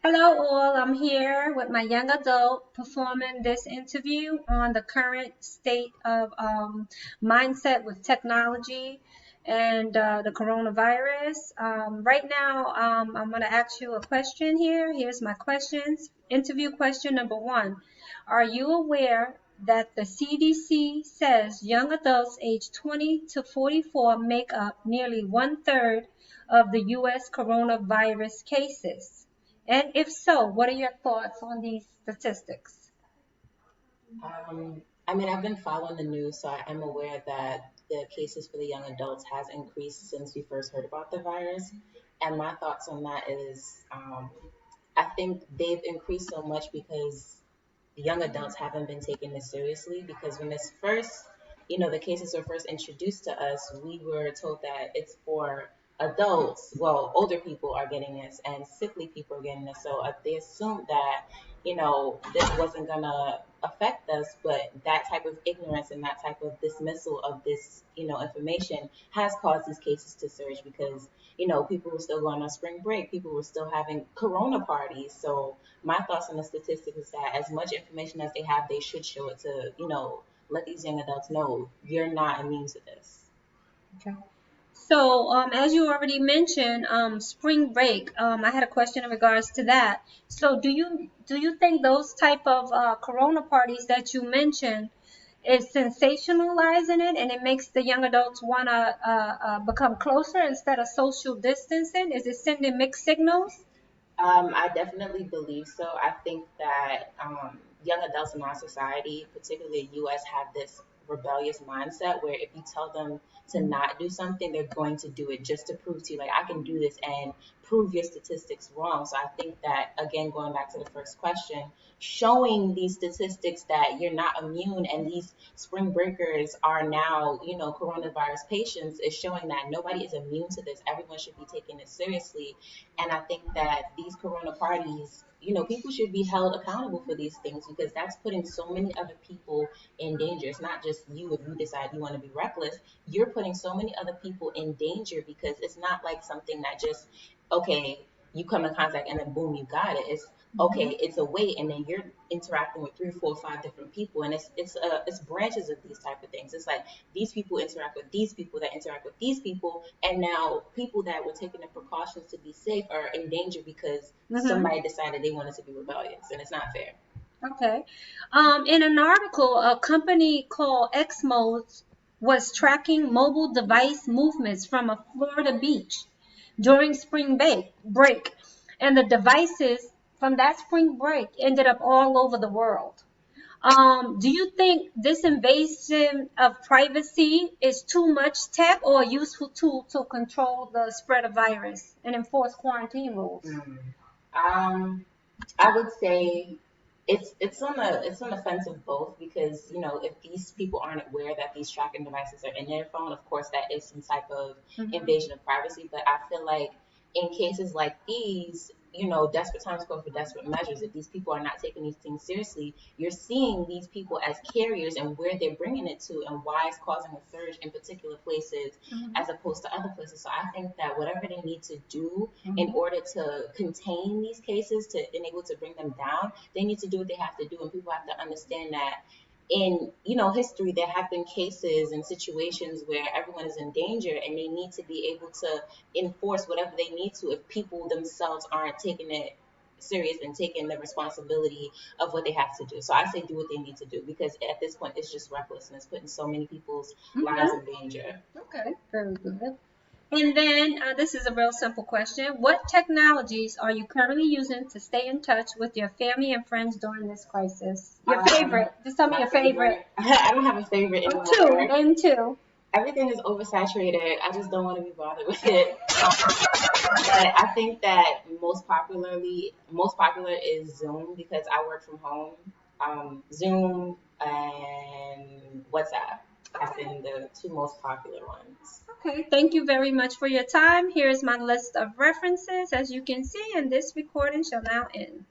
Hello, all. I'm here with my young adult performing this interview on the current state of mindset with technology and the coronavirus. Right now, I'm going to ask you a question here. Here's my questions. Interview question number one. Are you aware that the CDC says young adults aged 20 to 44 make up nearly one-third of the U.S. coronavirus cases? And if so, what are your thoughts on these statistics? I've been following the news, so I am aware that the cases for the young adults has increased since we first heard about the virus. And my thoughts on that is, I think they've increased so much because the young adults haven't been taking this seriously. Because when this first, the cases were first introduced to us, we were told that it's for adults. Well, older people are getting this, and sickly people are getting this. So they assumed that this wasn't gonna affect us, but that type of ignorance and that type of dismissal of this information has caused these cases to surge because people were still going on spring break, people were still having corona parties. So my thoughts on the statistic is that as much information as they have, they should show it to let these young adults know you're not immune to this. Okay. So, as you already mentioned, spring break. I had a question in regards to that. So, do you think those type of corona parties that you mentioned is sensationalizing it, and it makes the young adults want to become closer instead of social distancing? Is it sending mixed signals? I definitely believe so. I think that young adults in our society, particularly the U.S., have this rebellious mindset where if you tell them to not do something, they're going to do it just to prove to you, like, I can do this and prove your statistics wrong. So I think that, again, going back to the first question, showing these statistics that you're not immune and these spring breakers are now, coronavirus patients is showing that nobody is immune to this. Everyone should be taking it seriously, and I think that these corona parties, people should be held accountable for these things because that's putting so many other people in danger. It's not just you if you decide you want to be reckless. You're putting so many other people in danger because it's not like something that just, okay, you come in contact and then boom, you got it. It's okay, it's a weight, and then you're interacting with three, four, five different people, and it's branches of these type of things. It's like these people interact with these people that interact with these people, and now people that were taking the precautions to be safe are in danger because Mm-hmm. somebody decided they wanted to be rebellious, and it's not fair. Okay. In an article, a company called Xmos was tracking mobile device movements from a Florida beach during break, and the devices from that spring break ended up all over the world. Do you think this invasion of privacy is too much tech or a useful tool to control the spread of virus and enforce quarantine rules? Um, I would say it's on the fence of both because if these people aren't aware that these tracking devices are in their phone, of course that is some type of Mhm. invasion of privacy. But I feel like in cases like these, desperate times call for desperate measures. If these people are not taking these things seriously, you're seeing these people as carriers and where they're bringing it to and why it's causing a surge in particular places Mhm. as opposed to other places. So I think that whatever they need to do in Mhm. order to contain these cases, to enable to bring them down, they need to do what they have to do. And people have to understand that in history there have been cases and situations where everyone is in danger and they need to be able to enforce whatever they need to if people themselves aren't taking it serious and taking the responsibility of what they have to do. So I say do what they need to do because at this point it's just reckless and it's putting so many people's lives Okay. in danger. Okay. Very good. And then this is a real simple question. What technologies are you currently using to stay in touch with your family and friends during this crisis? Your um favorite. Just tell me my your favorite. favorite I don't have a favorite Oh, two. anymore. Name two. Everything is oversaturated. I just don't want to be bothered with it. But I think that most popular is Zoom because I work from home. Zoom and WhatsApp have Okay. been the two most popular ones. Okay. Thank you very much for your time. Here is my list of references, as you can see, and this recording shall now end.